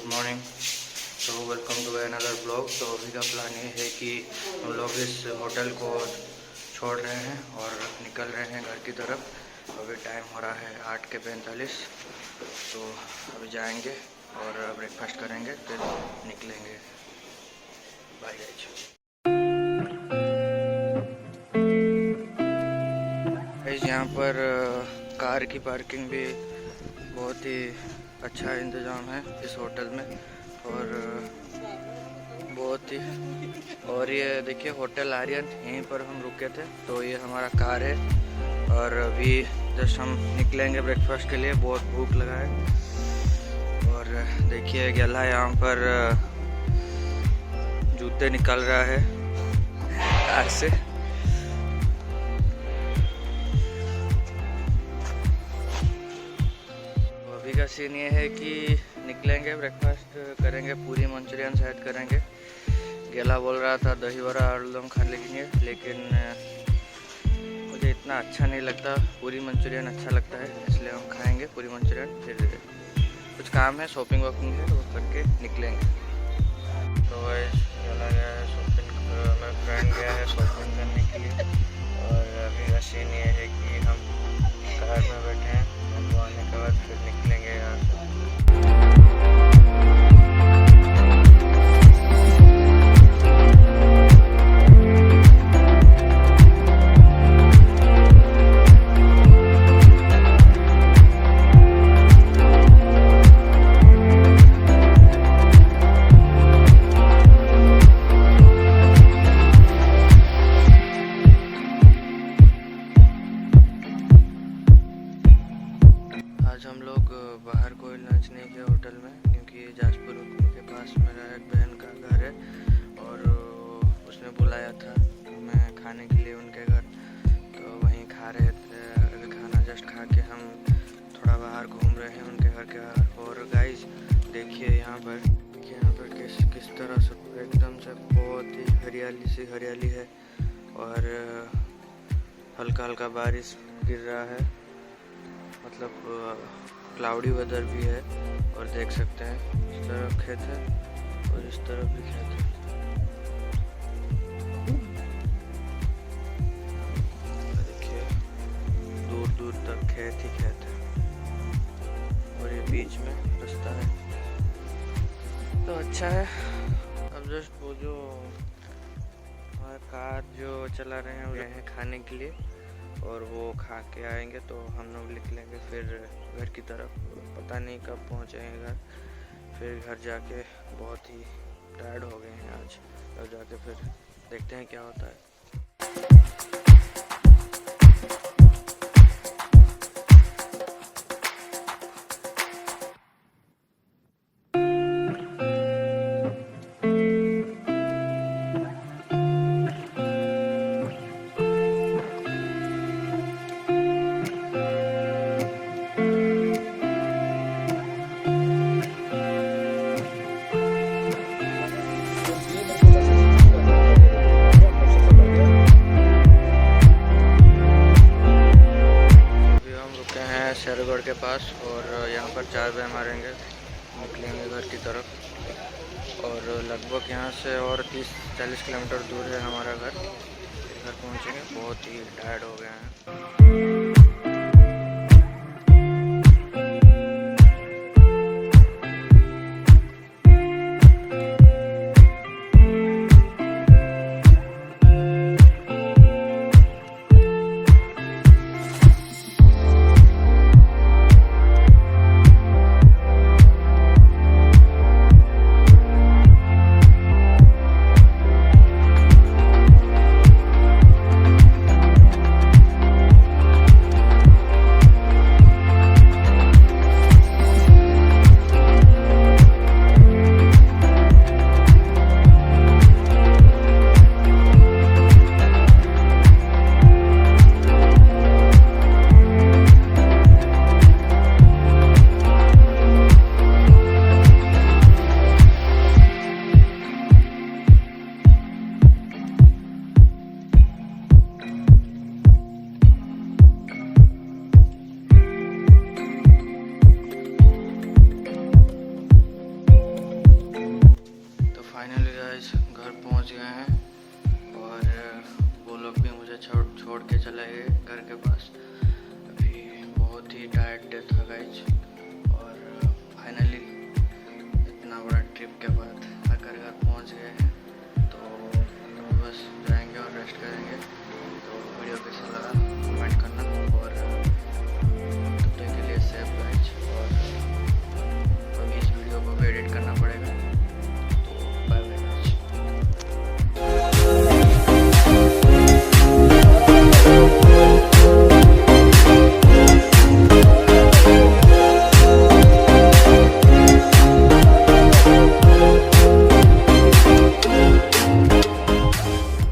Good morning. तो welcome to another blog. तो अभी का प्लान ये है कि हम लोग इस होटल को छोड़ रहे हैं और निकल रहे हैं घर की तरफ। अभी टाइम हो रहा है 8:45। तो अभी जाएंगे और ब्रेकफास्ट करेंगे, फिर निकलेंगे। Bye guys. यहाँ पर कार की पार्किंग भी बहुत ही अच्छा इंतज़ाम है इस होटल में, और बहुत ही, और ये देखिए होटल आर्यन, यहीं पर हम रुके थे। तो ये हमारा कार है और अभी जस्ट हम निकलेंगे ब्रेकफास्ट के लिए। बहुत भूख लगा है। और देखिए गला यहाँ पर जूते निकाल रहा है कार से। अभी का सीन ये है कि निकलेंगे, ब्रेकफास्ट करेंगे, पूरी मंचूरियन शायद करेंगे। गेला बोल रहा था दही वड़ा आलूदम खा लेंगे, लेकिन मुझे इतना अच्छा नहीं लगता। पूरी मंचूरियन अच्छा लगता है, इसलिए हम खाएंगे पूरी मंचूरियन। फिर कुछ काम है, शॉपिंग वॉपिंग है, तो वो करके निकलेंगे। तो गेला गया है शॉपिंग, मेरा फ्रेंड गया है शॉपिंग करने के लिए। और अभी का सीन ये है कि हम कार में बैठे हैं, वो आने के बाद फिर निकलेंगे यहाँ से। आज हम लोग बाहर कोई लंच नहीं किया होटल में, क्योंकि जाजपुर के पास मेरा एक बहन का घर है और उसने बुलाया था मैं खाने के लिए उनके घर। तो वहीं खा रहे थे। अभी खाना जस्ट खा के हम थोड़ा बाहर घूम रहे हैं उनके घर के बाहर। और गाइस देखिए यहाँ पर किस तरह से एकदम से बहुत ही हरियाली है, और हल्का हल्का बारिश गिर रहा है, मतलब क्लाउडी वेदर भी है। और देख सकते हैं इस तरफ खेत है और इस तरफ भी खेत है। देखिए दूर दूर तक खेत ही खेत है, और ये बीच में रास्ता है। तो अच्छा है। अब जस्ट वो जो हमारा कार जो चला रहे हैं वो हैं खाने के लिए, और वो खा के आएंगे तो हम लोग निकलेंगे फिर घर की तरफ। पता नहीं कब पहुंचेंगे घर। फिर घर जाके बहुत ही टायर्ड हो गए हैं आज। घर जाके फिर देखते हैं क्या होता है। शेरगढ़ के पास, और यहाँ पर 4 बजे मारेंगे, निकलेंगे घर की तरफ। और लगभग यहाँ से और 30-40 किलोमीटर दूर है हमारा घर पहुँचेंगे। बहुत ही टायर्ड हो गए हैं। गाइस घर पहुंच गए हैं और वो लोग भी मुझे छोड़ के चले गए घर के पास। अभी बहुत ही टायर्ड